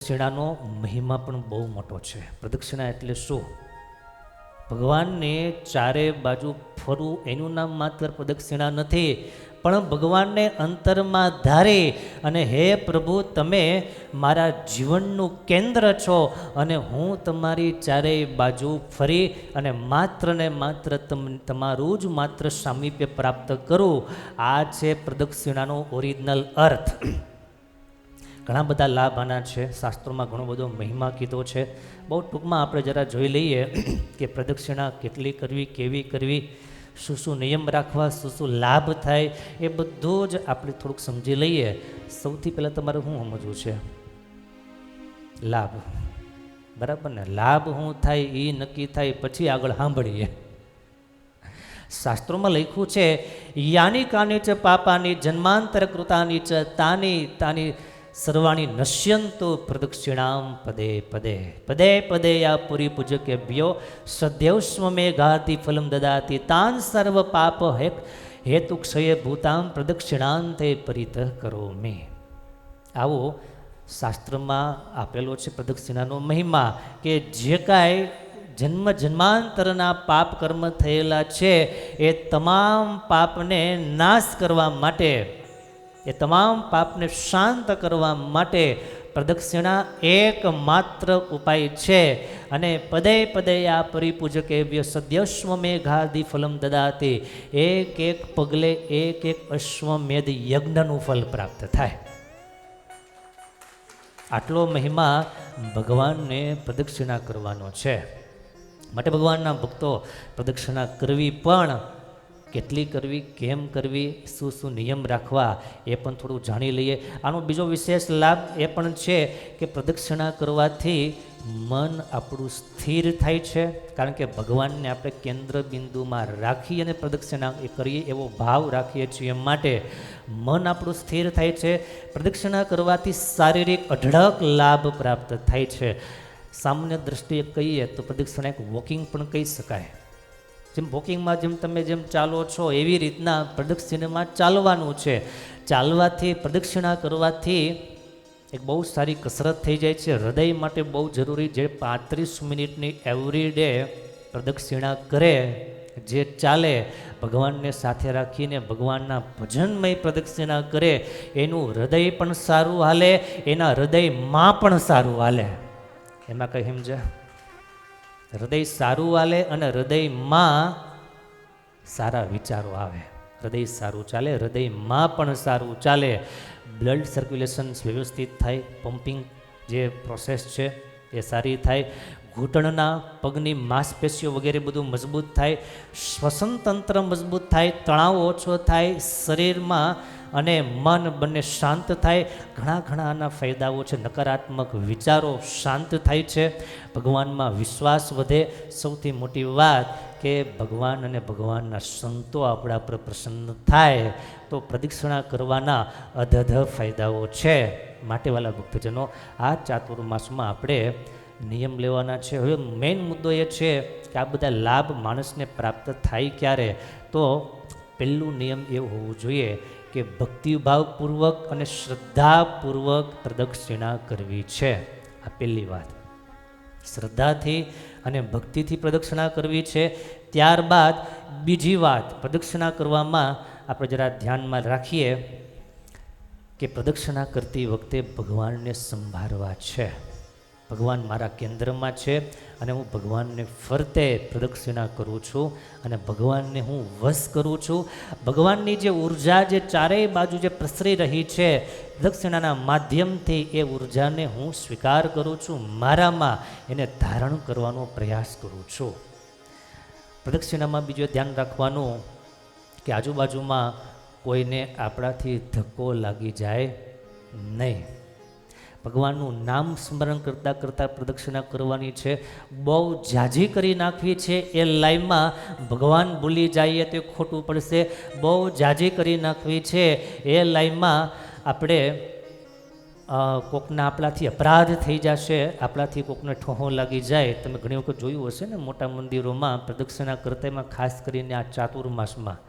પ્રદક્ષિણાનો મહિમા પણ બહુ મોટો છે. પ્રદક્ષિણા એટલે શું? ભગવાનને ચારે બાજુ ફરવું એનું નામ માત્ર પ્રદક્ષિણા નથી, પણ ભગવાનને અંતરમાં ધારી અને હે પ્રભુ, તમે મારા જીવનનું કેન્દ્ર છો અને હું તમારી ચારેય બાજુ ફરી અને માત્ર ને માત્ર તમારું જ માત્ર સામીપ્ય પ્રાપ્ત કરું. આ છે પ્રદક્ષિણાનો ઓરિજિનલ અર્થ. ઘણા બધા લાભ આના છે. શાસ્ત્રોમાં ઘણો બધો મહિમા કીધો છે. બહુ ટૂંકમાં આપણે જરા જોઈ લઈએ કે પ્રદક્ષિણા કેટલી કરવી, કેવી કરવી, શું શું નિયમ રાખવા, શું શું લાભ થાય, એ બધું જ આપણે થોડુંક સમજી લઈએ. સૌથી પહેલાં તમારે શું સમજવું છે? લાભ. બરાબર ને? લાભ શું થાય એ નક્કી થાય પછી આગળ સાંભળીએ. શાસ્ત્રોમાં લખ્યું છે, યાની કાની ચ પાપાની જન્માંતર કૃતાની ચ તાની તાની સર્વાણી નશ્યંતો પ્રદક્ષિણામ પદે પદે પદે પદે યા પુરી પૂજકેભ્યો સદ્યવસ્વ મે ગાતિ ફલમ દદાતિ તાન સર્વ પાપ હેતુ ક્ષય ભૂતામ પ્રદક્ષિણાંતે પરિતઃ કરો મે. આવો શાસ્ત્રમાં આપેલો છે પ્રદક્ષિણાનો મહિમા, કે જે કાંઈ જન્મ જન્માંતરના પાપ કર્મ થયેલા છે એ તમામ પાપને નાશ કરવા માટે, એ તમામ પાપને શાંત કરવા માટે પ્રદક્ષિણા એકમાત્ર ઉપાય છે. અને પદે પદે આ પરિપૂજકેભ્ય સદ્યશ્વ મેઘાદિ ફલમ દદાતિ, એક એક પગલે એક એક અશ્વમેધ યજ્ઞનું ફલ પ્રાપ્ત થાય. આટલો મહિમા ભગવાનને પ્રદક્ષિણા કરવાનો છે. માટે ભગવાનના ભક્તો પ્રદક્ષિણા કરવી, પણ કેટલી કરવી, કેમ કરવી, શું શું નિયમ રાખવા, એ પણ થોડું જાણી લઈએ. આનો બીજો વિશેષ લાભ એ પણ છે કે પ્રદક્ષિણા કરવાથી મન આપણું સ્થિર થાય છે. કારણ કે ભગવાનને આપણે કેન્દ્ર બિંદુમાં રાખી અને પ્રદક્ષિણા કરીએ એવો ભાવ રાખીએ છીએ, માટે મન આપણું સ્થિર થાય છે. પ્રદક્ષિણા કરવાથી શારીરિક અઢળક લાભ પ્રાપ્ત થાય છે. સામાન્ય દ્રષ્ટિએ કહીએ તો પ્રદક્ષિણા એક વોકિંગ પણ કહી શકાય. જેમ વોકિંગમાં તમે જેમ ચાલો છો એવી રીતના પ્રદક્ષિણામાં ચાલવાનું છે. ચાલવાથી, પ્રદક્ષિણા કરવાથી એક બહુ સારી કસરત થઈ જાય છે. હૃદય માટે બહુ જરૂરી, જે 35 મિનિટની એવરી ડે પ્રદક્ષિણા કરે, જે ચાલે, ભગવાનને સાથે રાખીને ભગવાનના ભજનમય પ્રદક્ષિણા કરે, એનું હૃદય પણ સારું હાલે, એના હૃદયમાં પણ સારું હાલે. એમાં કંઈ સમજ્યા? હૃદય સારું હાલે અને હૃદયમાં સારા વિચારો આવે. હૃદય સારું ચાલે, હૃદયમાં પણ સારું ચાલે. બ્લડ સર્ક્યુલેશન વ્યવસ્થિત થાય, પમ્પિંગ જે પ્રોસેસ છે એ સારી થાય, ઘૂંટણના પગની માંસપેશીઓ વગેરે બધું મજબૂત થાય, શ્વસન તંત્ર મજબૂત થાય, તણાવ ઓછો થાય, શરીરમાં અને મન બંને શાંત થાય. ઘણા આના ફાયદાઓ છે. નકારાત્મક વિચારો શાંત થાય છે, ભગવાનમાં વિશ્વાસ વધે. સૌથી મોટી વાત કે ભગવાન અને ભગવાનના સંતો આપણા પર પ્રસન્ન થાય. તો પ્રદક્ષિણા કરવાના અધધ ફાયદાઓ છે. માટે વાલા ભક્તજનો, આ ચાતુર્માસમાં આપણે નિયમ લેવાના છે. હવે મેઇન મુદ્દો એ છે કે આ બધા લાભ માણસને પ્રાપ્ત થાય ક્યારે? તો પહેલું નિયમ એવું હોવું જોઈએ કે ભક્તિભાવપૂર્વક અને શ્રદ્ધાપૂર્વક પ્રદક્ષિણા કરવી છે. આ પહેલી વાત. શ્રદ્ધાથી અને ભક્તિથી પ્રદક્ષિણા કરવી છે. ત્યારબાદ બીજી વાત, પ્રદક્ષિણા કરવામાં આપણે જરા ધ્યાનમાં રાખીએ કે પ્રદક્ષિણા કરતી વખતે ભગવાનને સંભાળવા છે. ભગવાન મારા કેન્દ્રમાં છે અને હું ભગવાનને ફરતે પ્રદક્ષિણા કરું છું અને ભગવાનને હું વશ કરું છું. ભગવાનની જે ઉર્જા જે ચારેય બાજુ જે પ્રસરી રહી છે, પ્રદક્ષિણાના માધ્યમથી એ ઉર્જાને હું સ્વીકાર કરું છું, મારામાં એને ધારણ કરવાનો પ્રયાસ કરું છું. પ્રદક્ષિણામાં બીજું ધ્યાન રાખવાનું કે આજુબાજુમાં કોઈને આપણાથી ધક્કો લાગી જાય નહીં. ભગવાનનું નામ સ્મરણ કરતાં કરતાં પ્રદક્ષિણા કરવાની છે. બહુ ઝાઝી કરી નાખવી છે એ લાઈનમાં ભગવાન ભૂલી જઈએ તો ખોટું પડશે. બહુ ઝાઝી કરી નાખવી છે એ લાઈનમાં આપણે કોકના આપણાથી અપરાધ થઈ જશે, આપણાથી કોકને ઠોહો લાગી જાય. તમે ઘણી વખત જોયું હશે ને, મોટા મંદિરોમાં પ્રદક્ષિણા કરતા, એમાં ખાસ કરીને આ ચાતુર્માસમાં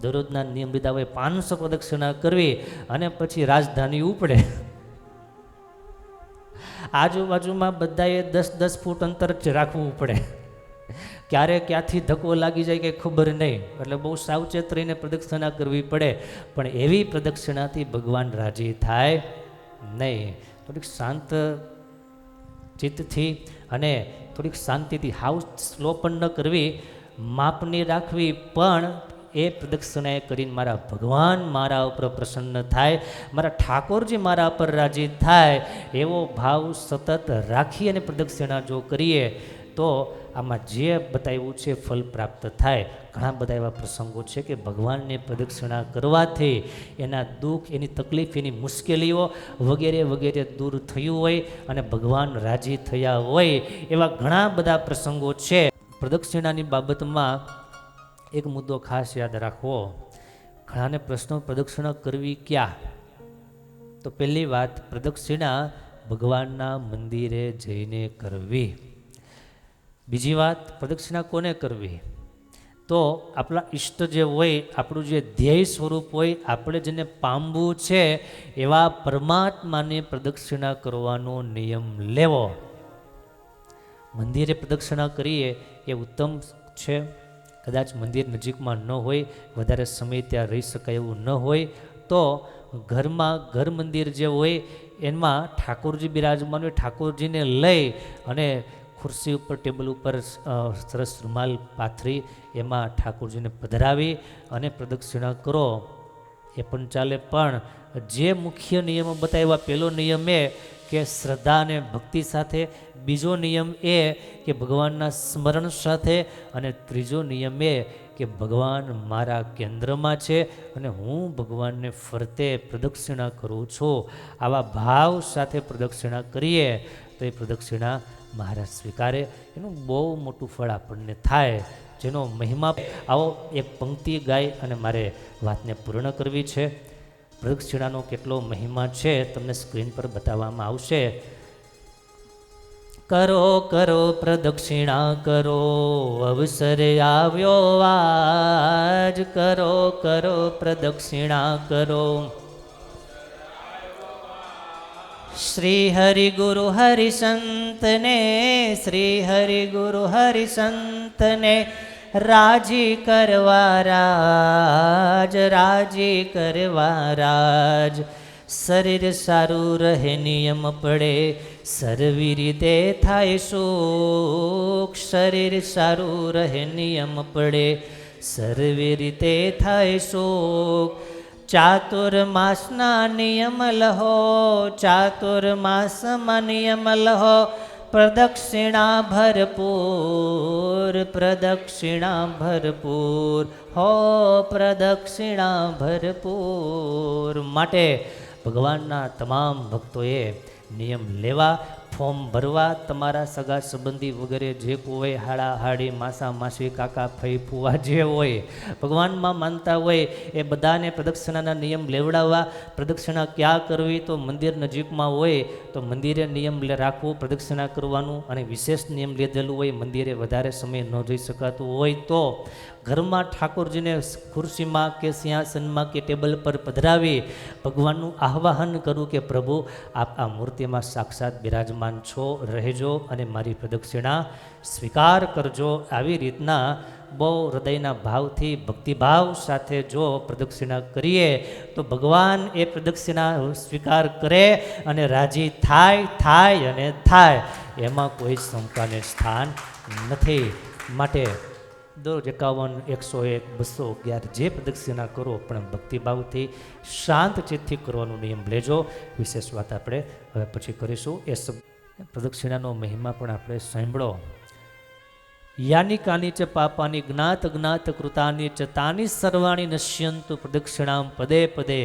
દરરોજના નિયમ લીધા હોય 500 પ્રદક્ષિણા કરવી અને પછી રાજધાની ઉપડે. આજુબાજુમાં બધાએ 10-10 ફૂટ અંતર જ રાખવું પડે. ક્યારે ક્યાંથી ધક્કો લાગી જાય કે ખબર નહીં, એટલે બહુ સાવચેત રહીને પ્રદક્ષિણા કરવી પડે. પણ એવી પ્રદક્ષિણાથી ભગવાન રાજી થાય નહીં. થોડીક શાંત ચિત્તથી અને થોડીક શાંતિથી, હાવ સ્લો પણ ન કરવી, માપની રાખવી, પણ એ પ્રદક્ષિણાએ કરીને મારા ભગવાન મારા ઉપર પ્રસન્ન થાય, મારા ઠાકોરજી મારા ઉપર રાજી થાય, એવો ભાવ સતત રાખી અને પ્રદક્ષિણા જો કરીએ તો આમાં જે બતાવ્યું છે ફલ પ્રાપ્ત થાય. ઘણા બધા એવા પ્રસંગો છે કે ભગવાનને પ્રદક્ષિણા કરવાથી એના દુઃખ, એની તકલીફ, એની મુશ્કેલીઓ વગેરે વગેરે દૂર થયું હોય અને ભગવાન રાજી થયા હોય, એવા ઘણા બધા પ્રસંગો છે. પ્રદક્ષિણાની બાબતમાં એક મુદ્દો ખાસ યાદ રાખવો. ઘણાને પ્રશ્નો, પ્રદક્ષિણા કરવી ક્યાં? તો પહેલી વાત, પ્રદક્ષિણા ભગવાનના મંદિરે જઈને કરવી. બીજી વાત, પ્રદક્ષિણા કોને કરવી? તો આપણા ઈષ્ટ જે હોય, આપણું જે ધ્યેય સ્વરૂપ હોય, આપણે જેને પામવું છે એવા પરમાત્માને પ્રદક્ષિણા કરવાનો નિયમ લેવો. મંદિરે પ્રદક્ષિણા કરીએ એ ઉત્તમ છે. કદાચ મંદિર નજીકમાં ન હોય, વધારે સમય ત્યાં રહી શકાય એવું ન હોય, તો ઘરમાં ઘર મંદિર જે હોય એમાં ઠાકોરજી બિરાજમાન હોય, ઠાકોરજીને લઈ અને ખુરશી ઉપર, ટેબલ ઉપર સરસ રૂમાલ પાથરી એમાં ઠાકોરજીને પધરાવી અને પ્રદક્ષિણા કરો, એ પણ ચાલે. પણ જે મુખ્ય નિયમો બતાવ્યા, પહેલો નિયમ એ કે શ્રદ્ધા અને ભક્તિ સાથે, બીજો નિયમ એ કે ભગવાનના સ્મરણ સાથે, અને ત્રીજો નિયમ એ કે ભગવાન મારા કેન્દ્રમાં છે અને હું ભગવાનને ફરતે પ્રદક્ષિણા કરું છું. આવા ભાવ સાથે પ્રદક્ષિણા કરીએ તો એ પ્રદક્ષિણા મહારાજ સ્વીકારે. એનું બહુ મોટું ફળ આપણને થાય, જેનો મહિમા. આવો એક પંક્તિ ગાય અને મારે વાતને પૂર્ણ કરવી છે. પ્રદક્ષિણાનો કેટલો મહિમા છે તમને સ્ક્રીન પર બતાવવામાં આવશે. કરો કરો પ્રદક્ષિણા કરો, અવસર આવ્યો આજ, કરો કરો પ્રદક્ષિણા કરો. શ્રી હરિ ગુરુ હરિ સંતને, શ્રી હરિ ગુરુ હરિ સંતને રાજી કરવા રાજ, રાજી કરવા રાજ. શરીર સારું રહે નિયમ પડે, સર્વી રીતે થાય સુખ. શરીર સારું રહે નિયમ પડે, સર્વી રીતે થાય સુખ. ચાતુર્માસના નિયમ લહો, ચાતુર્માસમાં નિયમ લહો. પ્રદક્ષિણા ભરપૂર, પ્રદક્ષિણા ભરપૂર, હો પ્રદક્ષિણા ભરપૂર. માટે ભગવાનના તમામ ભક્તોએ નિયમ લેવા, ફોર્મ ભરવા. તમારા સગા સંબંધી વગેરે જે કોઈ હોય, હાડા હાડી, માસા માસી, કાકા ફઈ ફુવા જે હોય, ભગવાનમાં માનતા હોય, એ બધાને પ્રદક્ષિણાના નિયમ લેવડાવવા. પ્રદક્ષિણા ક્યાં કરવી? તો મંદિર નજીકમાં હોય તો મંદિરે નિયમ રાખવું, પ્રદક્ષિણા કરવાનું. અને વિશેષ નિયમ લીધેલું હોય, મંદિરે વધારે સમય ન જઈ શકાતું હોય તો ઘરમાં ઠાકોરજીને ખુરશીમાં કે સિંહાસનમાં કે ટેબલ પર પધરાવી ભગવાનનું આહ્વાન કરું કે પ્રભુ આપ આ મૂર્તિમાં સાક્ષાત બિરાજમાન છો, રહેજો અને મારી પ્રદક્ષિણા સ્વીકાર કરજો. આવી રીતના બહુ હૃદયના ભાવથી, ભક્તિભાવ સાથે જો પ્રદક્ષિણા કરીએ તો ભગવાન એ પ્રદક્ષિણા સ્વીકાર કરે અને રાજી થાય અને થાય. એમાં કોઈ શંકાને સ્થાન નથી. માટે દરરોજ 51, 101, 211 જે પ્રદક્ષિણા કરો પણ ભક્તિભાવથી, શાંત ચિત્તથી કરવાનો નિયમ લેજો. વિશેષ વાત આપણે હવે પછી કરીશું. એ પ્રદક્ષિણાનો મહિમા પણ આપણે સાંભળો. યાની કાની ચ પાપાની જ્ઞાત જ્ઞાત કૃતાની ચ તાની સર્વાણી નશ્યંતુ પ્રદક્ષિણામ પદે પદે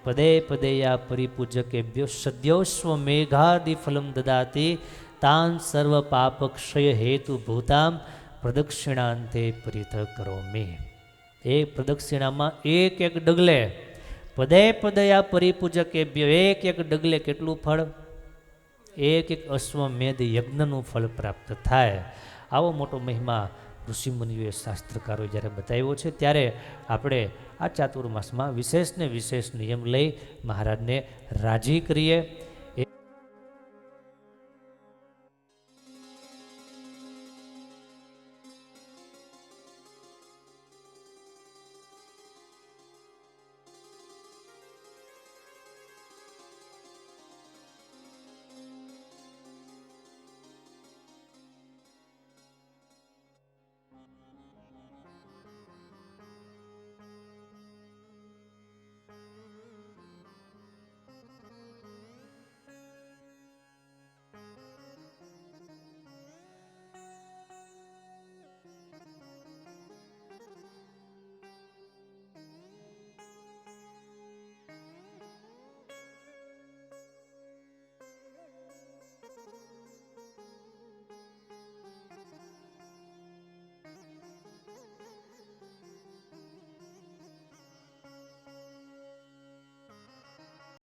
પદે પદે યા પરિપૂજકેભ્યો સદ્યોસ્વ મેઘાદિ ફલમ દદાતિ તાન સર્વ પાપ ક્ષય હેતુ ભૂતામ પ્રદક્ષિણાંતે પરિત કરો મે. એ પ્રદક્ષિણામાં એક એક ડગલે પદે પદયા પરિપૂજકેભ્યો, એક એક ડગલે કેટલું ફળ? એક એક અશ્વમેધ યજ્ઞનું ફળ પ્રાપ્ત થાય. આવો મોટો મહિમા ઋષિમુનિઓએ, શાસ્ત્રકારોએ જ્યારે બતાવ્યો છે, ત્યારે આપણે આ ચાતુર્માસમાં વિશેષ ને વિશેષ નિયમ લઈ મહારાજને રાજી કરીએ.